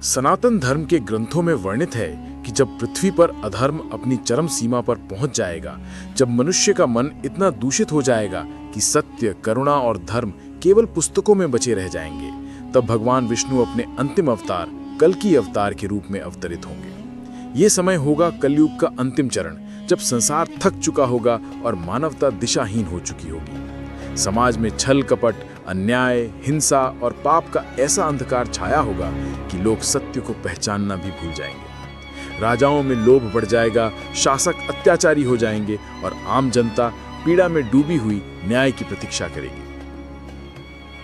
सनातन धर्म के ग्रंथों में वर्णित है कि जब पृथ्वी पर अधर्म अपनी चरम सीमा पर पहुंच जाएगा, जब मनुष्य का मन इतना दूषित हो जाएगा कि सत्य, करुणा और धर्म केवल पुस्तकों में बचे रह जाएंगे, तब भगवान विष्णु अपने अंतिम अवतार कल्कि अवतार के रूप में अवतरित होंगे। ये समय होगा कलयुग का अंतिम चरण, जब संसार थक चुका होगा और मानवता दिशाहीन हो चुकी होगी। समाज में छल कपट, अन्याय, हिंसा और पाप का ऐसा अंधकार छाया होगा कि लोग सत्य को पहचानना भी भूल जाएंगे। राजाओं में लोभ बढ़ जाएगा, शासक अत्याचारी हो जाएंगे और आम जनता पीड़ा में डूबी हुई न्याय की प्रतीक्षा करेगी।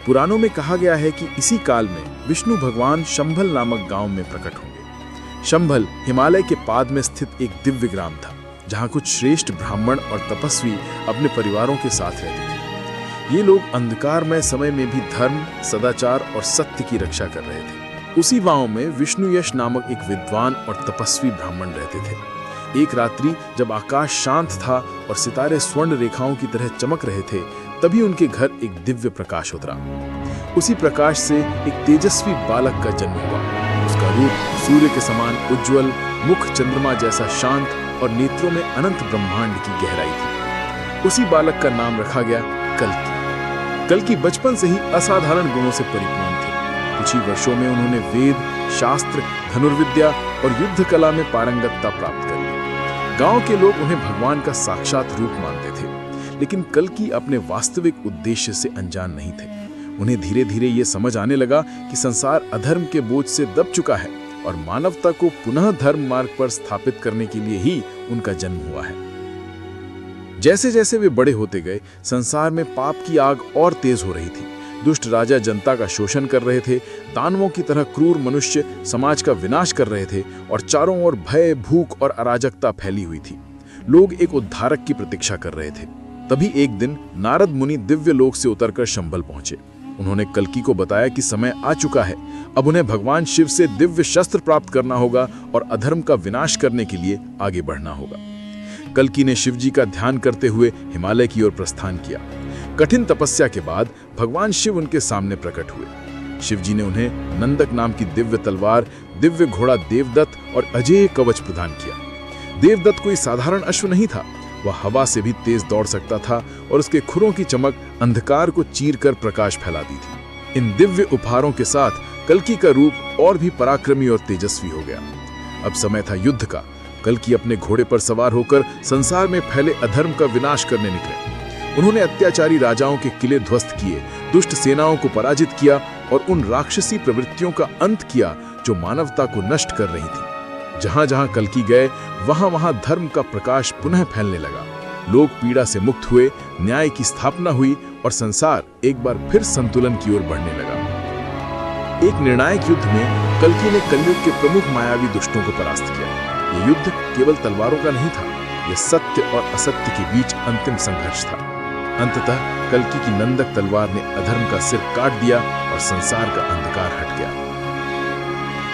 पुराणों में कहा गया है कि इसी काल में विष्णु भगवान शंभल नामक गांव में प्रकट होंगे। शंभल हिमालय के पाद में स्थित एक दिव्य ग्राम था, जहां कुछ श्रेष्ठ ब्राह्मण और तपस्वी अपने परिवारों के साथ रहते थे। ये लोग अंधकारमय समय में भी धर्म, सदाचार और सत्य की रक्षा कर रहे थे। उसी गांव में विष्णु यश नामक एक विद्वान और तपस्वी ब्राह्मण रहते थे। एक रात्रि जब आकाश शांत था और सितारे स्वर्ण रेखाओं की तरह चमक रहे थे, तभी उनके घर एक दिव्य प्रकाश उतरा। उसी प्रकाश से एक तेजस्वी बालक का जन्म हुआ। उसका रूप सूर्य के समान उज्ज्वल, मुख चंद्रमा जैसा शांत और नेत्रों में अनंत ब्रह्मांड की गहराई थी। उसी बालक का नाम रखा गया कल्कि। कल्कि बचपन से ही असाधारण गुणों से परिपूर्ण थे। कुछ ही वर्षों में उन्होंने वेद, शास्त्र, धनुर्विद्या और युद्ध कला में पारंगतता प्राप्त कर ली। गांव के लोग उन्हें भगवान का साक्षात रूप मानते थे, लेकिन कल्कि अपने वास्तविक उद्देश्य से अनजान नहीं थे। उन्हें धीरे धीरे ये समझ आने लगा कि संसार अधर्म के बोझ से दब चुका है और मानवता को पुनः धर्म मार्ग पर स्थापित करने के लिए ही उनका जन्म हुआ है। जैसे जैसे वे बड़े होते गए, संसार में पाप की आग और तेज हो रही थी। दुष्ट राजा जनता का शोषण कर रहे थे, दानवों की तरह क्रूर मनुष्य समाज का विनाश कर रहे थे और चारों ओर भय, भूख और अराजकता फैली हुई थी। लोग एक उद्धारक की प्रतीक्षा कर रहे थे। तभी एक दिन नारद मुनि दिव्य लोक से उतरकर शंभल पहुंचे। उन्होंने कल्कि को बताया कि समय आ चुका है, अब उन्हें भगवान शिव से दिव्य शस्त्र प्राप्त करना होगा और अधर्म का विनाश करने के लिए आगे बढ़ना होगा। कल्कि ने शिवजी का ध्यान करते हुए हिमालय की ओर प्रस्थान किया। कठिन तपस्या के बाद भगवान शिव उनके सामने प्रकट हुए। शिवजी ने उन्हें नंदक नाम की दिव्य तलवार, दिव्य घोड़ा देवदत्त और अजेय कवच प्रदान किया। देवदत्त कोई साधारण अश्व नहीं था, वह हवा से भी तेज दौड़ सकता था और उसके खुरों की चमक अंधकार को चीरकर प्रकाश फैलाती थी। इन दिव्य उपहारों के साथ कल्कि का रूप और भी पराक्रमी और तेजस्वी हो गया। अब समय था युद्ध का। कल्कि अपने घोड़े पर सवार होकर संसार में फैले अधर्म का विनाश करने निकले। उन्होंने अत्याचारी राजाओं के किले ध्वस्त किए, दुष्ट सेनाओं को पराजित किया और उन राक्षसी प्रवृत्तियों का अंत किया जो मानवता को नष्ट कर रही थी। जहां जहां कल्कि गए, वहां वहां धर्म का प्रकाश पुनः फैलने लगा। लोग पीड़ा से मुक्त हुए, न्याय की स्थापना हुई और संसार एक बार फिर संतुलन की ओर बढ़ने लगा। एक निर्णायक युद्ध में कल्कि ने कलयुग के प्रमुख मायावी दुष्टों को परास्त किया। यह युद्ध केवल तलवारों का नहीं था, यह सत्य और असत्य के बीच अंतिम संघर्ष था। अंततः कल्कि की नंदक तलवार ने अधर्म का सिर काट दिया और संसार का अंधकार हट गया।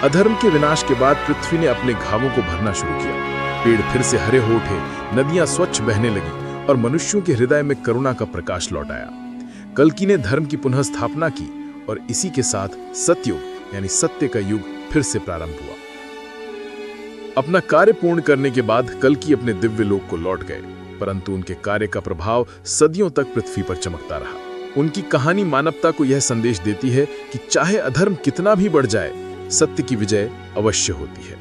अधर्म के विनाश के बाद पृथ्वी ने अपने घावों को भरना शुरू किया। पेड़ फिर से हरे हो उठे, नदियां स्वच्छ बहने लगी और मनुष्यों के हृदय में करुणा का प्रकाश लौट आया। कल्कि ने धर्म की पुनः स्थापना की और इसी के साथ सतयुग यानी सत्य का युग फिर से प्रारंभ हुआ। अपना कार्य पूर्ण करने के बाद कल्कि अपने दिव्य लोक को लौट गए, परंतु उनके कार्य का प्रभाव सदियों तक पृथ्वी पर चमकता रहा। उनकी कहानी मानवता को यह संदेश देती है कि चाहे अधर्म कितना भी बढ़ जाए, सत्य की विजय अवश्य होती है।